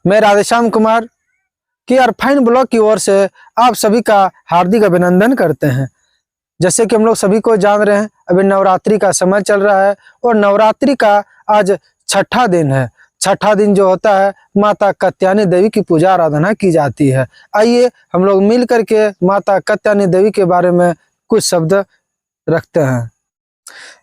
मैं राधेश्याम कुमार की अरफाइन ब्लॉग की ओर से आप सभी का हार्दिक अभिनंदन करते हैं। जैसे कि हम लोग सभी को जान रहे हैं, अभी नवरात्रि का समय चल रहा है और नवरात्रि का आज छठा दिन है। छठा दिन जो होता है, माता कात्यायनी देवी की पूजा आराधना की जाती है। आइए हम लोग मिल करके माता कात्यायनी देवी के बारे में कुछ शब्द रखते हैं।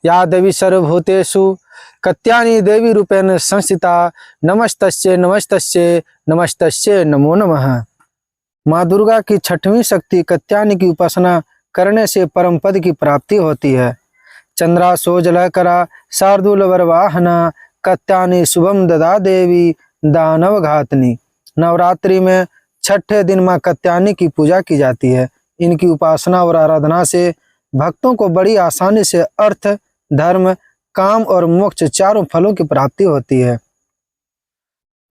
या देवी सर्वभूतेषु कात्यायनी देवी रूपेण संस्थिता, नमस्तस्यै नमस्तस्यै नमस्तस्यै नमो नमः। माँ दुर्गा की छठवीं शक्ति कात्यायनी की उपासना करने से परम पद की प्राप्ति होती है। चंद्रा सोजलकरा शार्दूल वरवाहना कात्यायनी शुभम ददा देवी दानव घातनी। नवरात्रि में छठे दिन माँ कात्यायनी की पूजा की जाती है। इनकी उपासना और आराधना से भक्तों को बड़ी आसानी से अर्थ, धर्म, काम और मोक्ष चारों फलों की प्राप्ति होती है।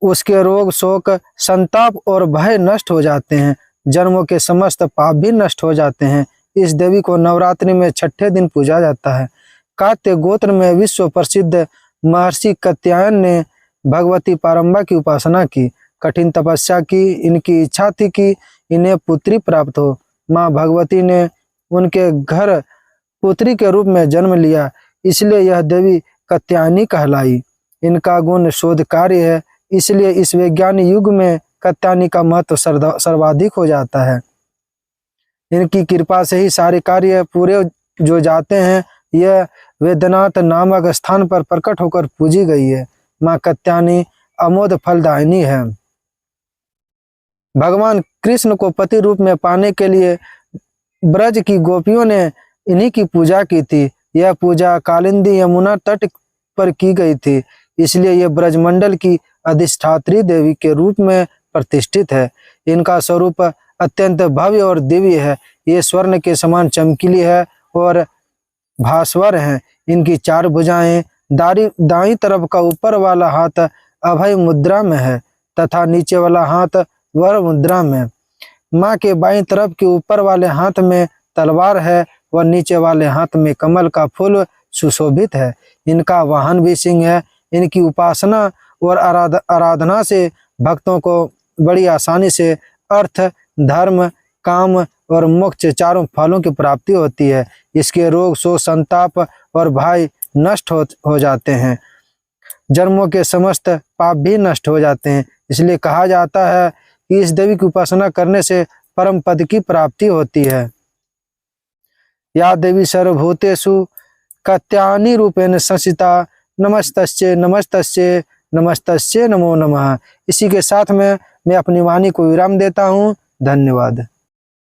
उसके रोग, शोक, संताप और भय नष्ट हो जाते हैं। जन्मों के समस्त पाप भी नष्ट हो जाते हैं। इस देवी को नवरात्रि में छठे दिन पूजा जाता है। कात्य गोत्र में विश्व प्रसिद्ध महर्षि कात्यायन ने भगवती पारंबा की उपासना की, कठिन तपस्या की। इनकी इच्छा थी कि इन्हें पुत्री प्राप्त हो। माँ भगवती ने उनके घर पुत्री के रूप में जन्म लिया, इसलिए यह देवी कात्यायनी कहलाई। इनका गुण शोध कार्य है, इसलिए इस वैज्ञानिक युग में कात्यायनी का महत्व सर्वाधिक हो जाता है। इनकी कृपा से ही सारे कार्य पूरे जो जाते हैं। यह वेदनाथ नामक स्थान पर प्रकट होकर पूजी गई है। माँ कात्यायनी अमोद फलदायिनी है। भगवान कृष्ण को पति रूप में पाने के लिए ब्रज की गोपियों ने इन्हीं की पूजा की थी। यह पूजा कालिंदी यमुना तट पर की गई थी, इसलिए यह ब्रजमंडल की अधिष्ठात्री देवी के रूप में प्रतिष्ठित है। इनका स्वरूप अत्यंत भव्य और दिव्य है। ये स्वर्ण के समान चमकीली है और भास्वर है। इनकी चार भुजाएं, दाईं तरफ का ऊपर वाला हाथ अभय मुद्रा में है तथा नीचे वाला हाथ वर मुद्रा में। माँ के बाईं तरफ के ऊपर वाले हाथ में तलवार है और नीचे वाले हाथ में कमल का फूल सुशोभित है। इनका वाहन भी सिंह है। इनकी उपासना और आराधना से भक्तों को बड़ी आसानी से अर्थ, धर्म, काम और मोक्ष चारों फलों की प्राप्ति होती है। इसके रोग, शोक, संताप और भय नष्ट हो जाते हैं। जन्मों के समस्त पाप भी नष्ट हो जाते हैं। इसलिए कहा जाता है कि इस देवी की उपासना करने से परम पद की प्राप्ति होती है। या देवी सर्वभूतेषु कात्यायनी रूपेण संस्थिता, नमस्तस्यै नमस्तस्यै नमस्तस्यै नमो नमः। इसी के साथ में मैं अपनी वाणी को विराम देता हूँ। धन्यवाद।